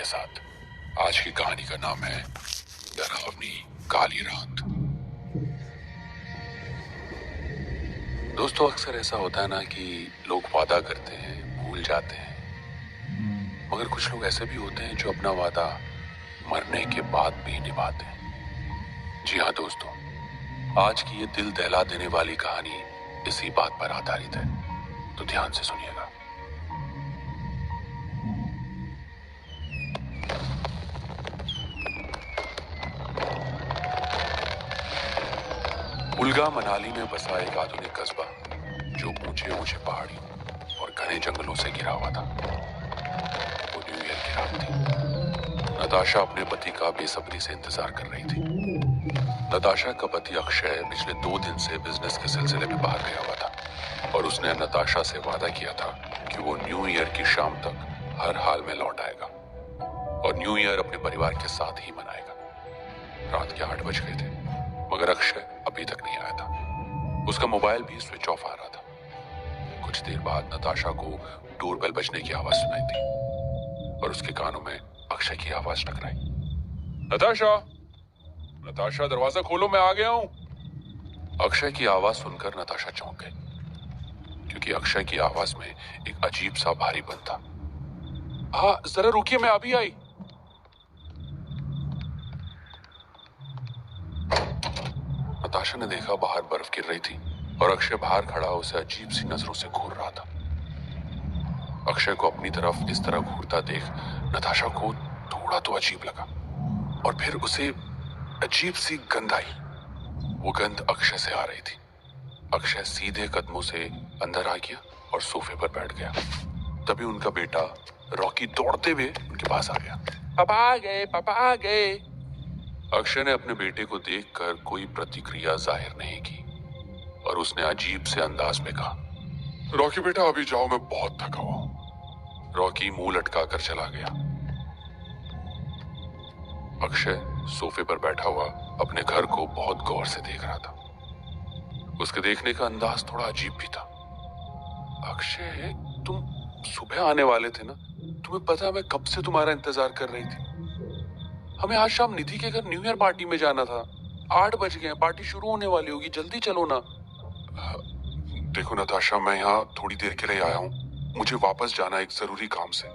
के साथ। आज की कहानी का नाम है डरावनी काली रात। दोस्तों, अक्सर ऐसा होता है ना कि लोग वादा करते हैं, भूल जाते हैं, मगर कुछ लोग ऐसे भी होते हैं जो अपना वादा मरने के बाद भी निभाते हैं। जी हाँ दोस्तों, आज की ये दिल दहला देने वाली कहानी इसी बात पर आधारित है, तो ध्यान से सुनिएगा। उल्गा मनाली में बसा एक आधुनिक कस्बा जो ऊंचे ऊंचे पहाड़ियों और घने जंगलों से घिरा हुआ था। वो न्यू ईयर की रात थी। नताशा अपने पति का बेसब्री से इंतजार कर रही थी। नताशा का पति अक्षय पिछले 2 दिन से बिजनेस के सिलसिले में बाहर गया हुआ था और उसने नताशा से वादा किया था कि वो न्यू ईयर की शाम तक हर हाल में लौट आएगा और न्यू ईयर अपने परिवार के साथ ही मनाएगा। रात के 8 बज गए थे मगर अक्षय अभी तक नहीं आया था। उसका मोबाइल भी स्विच ऑफ आ रहा था। कुछ देर बाद नताशा को डोरबेल बजने की आवाज सुनाई दी और उसके कानों में अक्षय की आवाज टकराई। नताशा, नताशा दरवाजा खोलो, मैं आ गया हूं। अक्षय की आवाज सुनकर नताशा चौंक गई क्योंकि अक्षय की आवाज में एक अजीब सा भारीपन था। हाँ जरा रुकिए, मैं अभी आई। नताशा ने देखा बाहर बर्फ गिर रही थी और अक्षय बाहर खड़ा उसे अजीब सी नजरों से घूर रहा था। अक्षय को अपनी तरफ इस तरह घूरता देख नताशा को थोड़ा तो अजीब लगा और फिर उसे अजीब सी गंध आई। वो गंध अक्षय से आ रही थी। अक्षय सीधे कदमों से अंदर आ गया और सोफे पर बैठ गया। तभी उनका बेटा रॉकी दौड़ते हुए उनके पास आ गया। पापा आ गए, पापा आ गए। अक्षय ने अपने बेटे को देखकर कोई प्रतिक्रिया जाहिर नहीं की और उसने अजीब से अंदाज में कहा, रॉकी बेटा अभी जाओ, मैं बहुत थका हुआ हूं। रॉकी मुंह लटकाकर चला गया। अक्षय सोफे पर बैठा हुआ अपने घर को बहुत गौर से देख रहा था। उसके देखने का अंदाज थोड़ा अजीब भी था। अक्षय, तुम सुबह आने वाले थे ना? तुम्हें पता है मैं कब से तुम्हारा इंतजार कर रही थी। हमें आज शाम निधि के घर न्यू ईयर पार्टी में जाना था। 8 बज गए, पार्टी शुरू होने वाली होगी, जल्दी चलो ना। देखो नताशा, मैं यहाँ थोड़ी देर के लिए आया हूँ, मुझे वापस जाना एक जरूरी काम से,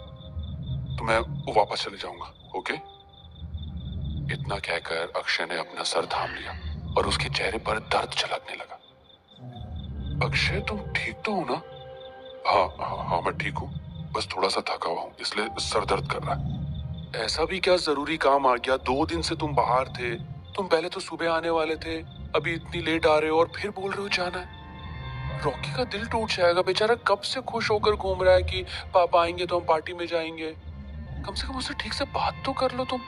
तो मैं वापस चले जाऊंगा, ओके? इतना कहकर अक्षय ने अपना सर थाम लिया और उसके चेहरे पर दर्द झलकने लगा। अक्षय, तुम ठीक तो हो ना? हाँ, मैं ठीक हूँ, बस थोड़ा सा थका हुआ हूँ, इसलिए सर दर्द कर रहा है। ऐसा भी क्या जरूरी काम आ गया? 2 दिन से तुम बाहर थे। तुम पहले तो सुबह आने वाले थे, अभी इतनी लेट आ रहे हो और फिर बोल रहे हो जाना है। रॉकी का दिल टूट जाएगा, बेचारा कब से खुश होकर घूम रहा है कि पापा आएंगे तो हम पार्टी में जाएंगे। कम से कम उससे ठीक से बात तो कर लो तुम।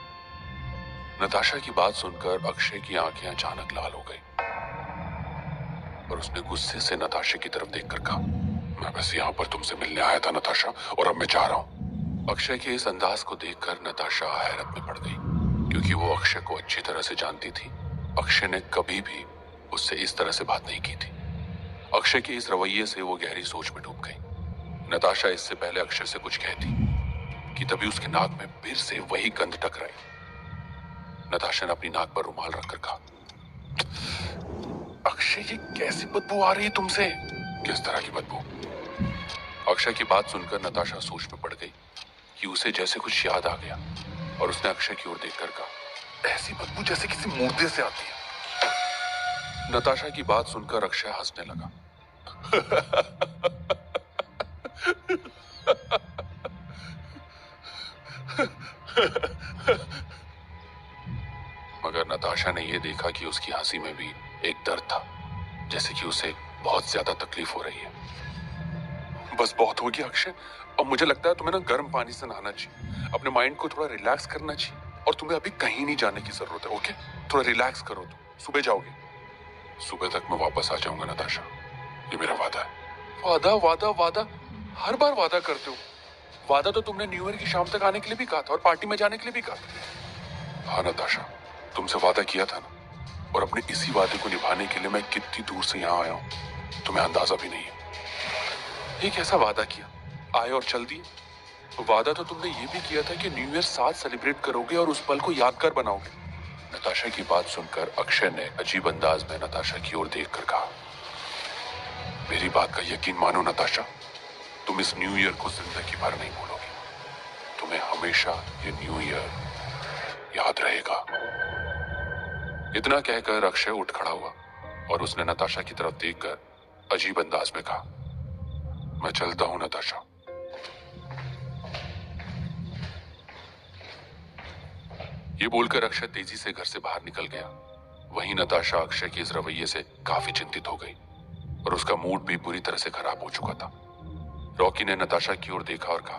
नताशा की बात सुनकर अक्षय की आंखें अचानक लाल हो गई और उसने गुस्से से नताशा की तरफ देखकर कहा, मैं बस यहाँ पर तुमसे मिलने आया था नताशा, और अब मैं जा रहा हूँ। अक्षय के इस अंदाज को देखकर नताशा हैरत में पड़ गई क्योंकि वो अक्षय को अच्छी तरह से जानती थी। अक्षय ने कभी भी उससे इस तरह से बात नहीं की थी। अक्षय के इस रवैये से वो गहरी सोच में डूब गई। नताशा इससे पहले अक्षय से कुछ कहती कि तभी उसके नाक में फिर से वही गंध टकराई। नताशा ने अपनी नाक पर रुमाल रखकर कहा, अक्षय, ये कैसी बदबू आ रही है तुमसे? किस तरह की बदबू? अक्षय की बात सुनकर नताशा सोच में पड़ गई कि उसे जैसे कुछ याद आ गया और उसने अक्षय की ओर देखकर कहा, ऐसी बदबू जैसे किसी मुर्दे से आती है। नताशा की बात सुनकर अक्षय हंसने लगा। मगर नताशा ने यह देखा कि उसकी हंसी में भी एक दर्द था, जैसे कि उसे बहुत ज्यादा तकलीफ हो रही है। बस बहुत हो गया अक्षय, और मुझे लगता है तुम्हें ना गर्म पानी से नहाना चाहिए, अपने माइंड को थोड़ा रिलैक्स करना चाहिए, और तुम्हें अभी कहीं नहीं जाने की जरूरत है, ओके? थोड़ा रिलैक्स करो, तुम सुबह जाओगे। सुबह तक मैं वापस आ जाऊंगा नताशा, ये मेरा वादा है। वादा वादा वादा, हर बार वादा करते हो। वादा तो तुमने न्यू ईयर की शाम तक आने के लिए भी कहा था और पार्टी में जाने के लिए भी कहा था। हाँ नताशा, तुमसे वादा किया था ना, और अपने इसी वादे को निभाने के लिए मैं कितनी दूर से यहाँ आया हूँ तुम्हें अंदाजा भी नहीं है। एक ऐसा वादा किया, आए और चल दिए। वादा तो तुमने ये भी किया था कि न्यू ईयर साथ सेलिब्रेट करोगे और उस पल को यादगार बनाओगे। नताशा की बात सुनकर अक्षय ने अजीब अंदाज में नताशा की ओर देखकर कहा, मेरी बात का यकीन मानो नताशा, तुम इस न्यू ईयर को जिंदगी भर नहीं भूलोगी। तुम्हें हमेशा ये न्यू ईयर याद रहेगा। इतना कहकर अक्षय उठ खड़ा हुआ और उसने नताशा की तरफ देखकर अजीब अंदाज में कहा, मैं चलता हूं नताशा। ये बोलकर अक्षय तेजी से घर से बाहर निकल गया। वहीं नताशा अक्षय के इस रवैये से काफी चिंतित हो गई और उसका मूड भी बुरी तरह से खराब हो चुका था। रॉकी ने नताशा की ओर देखा और कहा,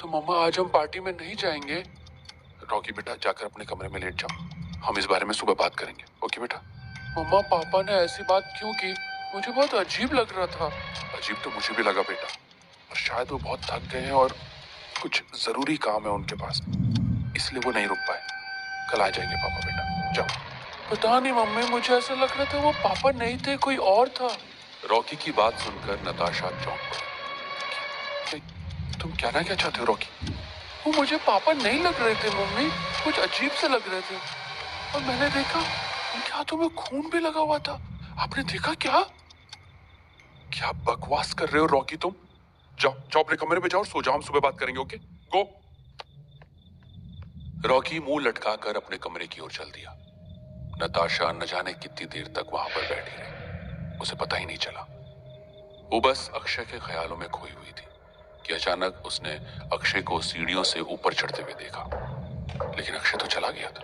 तो मम्मा आज हम पार्टी में नहीं जाएंगे? रॉकी बेटा जाकर अपने कमरे में लेट जाओ, हम इस बारे में सुबह बात करेंगे, ओके बेटा? मम्मा पापा ने ऐसी बात क्यों की? मुझे बहुत अजीब लग रहा था। अजीब तो मुझे भी लगा बेटा, और शायद वो बहुत थक गए हैं और कुछ जरूरी काम है उनके पास, इसलिए वो नहीं रुक पाए। कल आ जाएंगे पापा बेटा, जाओ। पता नहीं मम्मी, मुझे ऐसा लग रहा था वो पापा नहीं थे, कोई और था। रॉकी की बात सुनकर नताशा चौंक गई। तुम कहना क्या चाहते हो रॉकी? वो मुझे पापा नहीं लग रहे थे मम्मी, कुछ अजीब से लग रहे थे। और मैंने देखा उनके हाथों में खून भी लगा हुआ था। आपने देखा क्या? क्या बकवास कर रहे हो रॉकी तुम? जाओ जाओ अपने कमरे में जाओ और सो जाओ, हम सुबह बात करेंगे, ओके? गो। रॉकी मुंह लटकाकर अपने कमरे की ओर चल दिया। नताशा न जाने कितनी देर तक वहां पर बैठी रही, उसे पता ही नहीं चला। वो बस अक्षय के ख्यालों में खोई हुई थी कि अचानक उसने अक्षय को सीढ़ियों से ऊपर चढ़ते हुए देखा, लेकिन अक्षय तो चला गया था।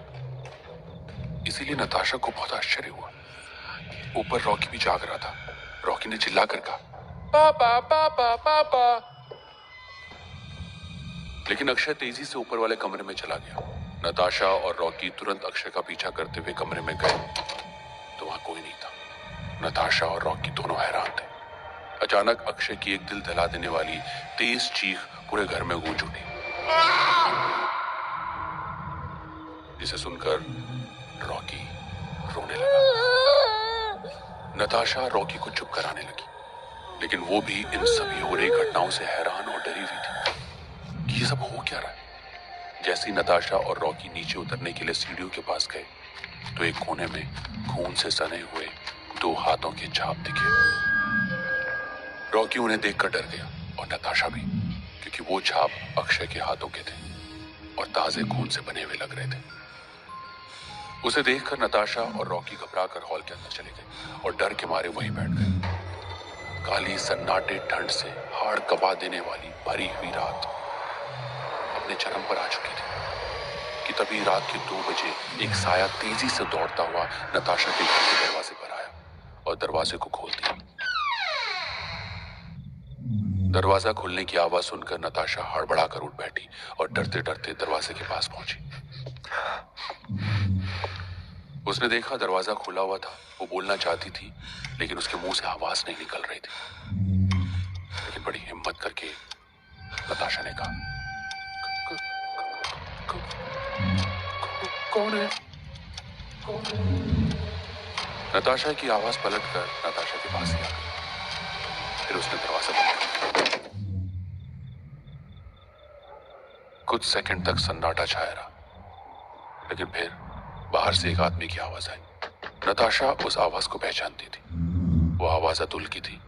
इसीलिए नताशा को बहुत आश्चर्य हुआ। ऊपर रॉकी भी जाग रहा था। रॉकी ने चिल्लाकर कहा, पापा पापा पापा। लेकिन अक्षय तेजी से ऊपर वाले कमरे में चला गया। नताशा और रॉकी तुरंत अक्षय का पीछा करते हुए कमरे में गए तो वहां कोई नहीं था। नताशा और रॉकी दोनों हैरान थे। अचानक अक्षय की एक दिल दहला देने वाली तेज चीख पूरे घर में गूंज उठी, जिसे सुनकर रॉकी रोने लगा। नताशा रॉकी को चुप कराने लगी, लेकिन वो भी इन सभी हो रही घटनाओं से हैरान और डरी हुई थी कि ये सब हो क्या रहा है। जैसे ही नताशा और रॉकी नीचे उतरने के लिए सीढ़ियों के पास गए तो एक कोने में खून से सने हुए 2 हाथों के छाप दिखे। रॉकी उन्हें देखकर डर गया और नताशा भी, क्योंकि वो छाप अक्षय के हाथों के थे और ताजे खून से बने हुए लग रहे थे। उसे देखकर नताशा और रॉकी घबराकर हॉल के अंदर चले गए और डर के मारे वहीं बैठ गए। काली सन्नाटे ठंड से हाड़ कपा देने वाली भरी हुई रात अपने चरम पर आ चुकी थी कि तभी रात के 2 बजे एक साया तेजी से दौड़ता हुआ नताशा के घर के दरवाजे पर आया और दरवाजे को खोल दिया। दरवाजा खुलने की आवाज सुनकर नताशा हड़बड़ाकर उठ बैठी और डरते डरते दरवाजे के पास पहुंची। उसने देखा दरवाजा खुला हुआ था। वो बोलना चाहती थी, लेकिन उसके मुंह से आवाज नहीं निकल रही थी। लेकिन बड़ी हिम्मत करके नताशा ने कहा, कौन है? नताशा की आवाज पलटकर नताशा के पास ही आ गई। फिर उसने दरवाजा बंद कर दिया। कुछ सेकंड तक सन्नाटा छाया रहा, लेकिन फिर बाहर से एक आदमी की आवाज आई। नताशा उस आवाज को पहचानती थी। वो आवाज अतुल की थी,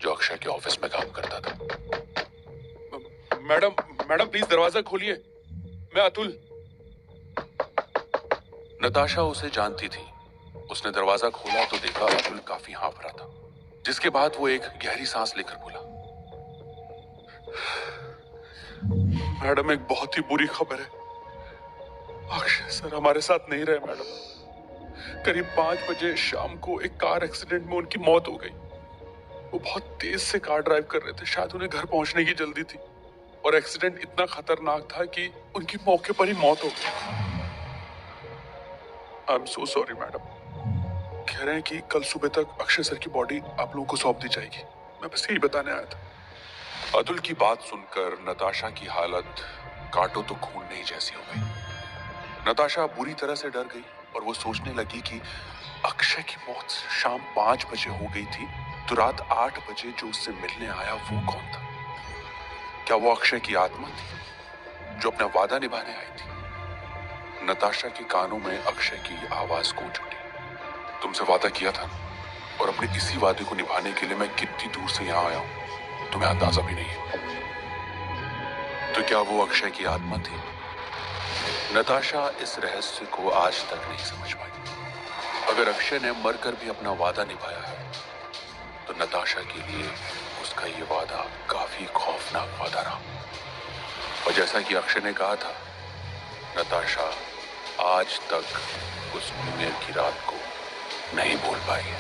जो अक्षय के ऑफिस में काम करता था। मैडम मैडम प्लीज दरवाजा खोलिए, मैं अतुल। नताशा उसे जानती थी। उसने दरवाजा खोला तो देखा अतुल काफी हाँफ रहा था, जिसके बाद वो एक गहरी सांस लेकर बोला, मैडम एक बहुत ही बुरी खबर है। अक्षय सर हमारे साथ नहीं रहे मैडम। करीब 5 बजे शाम को एक कार एक्सीडेंट में उनकी मौत हो गई। वो बहुत तेज से कार ड्राइव कर रहे थे, शायद उन्हें घर पहुंचने की जल्दी थी, और एक्सीडेंट इतना खतरनाक था कि उनकी मौके पर ही मौत हो गई। I am so sorry madam. कह रहे हैं कि कल सुबह तक अक्षय सर की बॉडी आप लोगों को सौंप दी जाएगी। मैं बस यही बताने आया था। अतुल की बात सुनकर नताशा की हालत काटो तो खून नहीं जैसी हो गई। नताशा बुरी तरह से डर गई और वो सोचने लगी कि अक्षय की मौत शाम 5 बजे हो गई थी, तो रात 8 बजे जो उससे मिलने आया वो कौन था? क्या वो अक्षय की आत्मा थी जो अपना वादा निभाने आई थी? नताशा के कानों में अक्षय की आवाज गूंज उठी। तुमसे वादा किया था और अपने इसी वादे को निभाने के लिए मैं कितनी दूर से यहाँ आया हूं, तुम्हें अंदाजा भी नहीं है। तो क्या वो अक्षय की आत्मा थी? नताशा इस रहस्य को आज तक नहीं समझ पाई। अगर अक्षय ने मरकर भी अपना वादा निभाया है तो नताशा के लिए उसका ये वादा काफी खौफनाक वादा रहा। और जैसा कि अक्षय ने कहा था, नताशा आज तक उस न्यू ईयर की रात को नहीं भूल पाई है।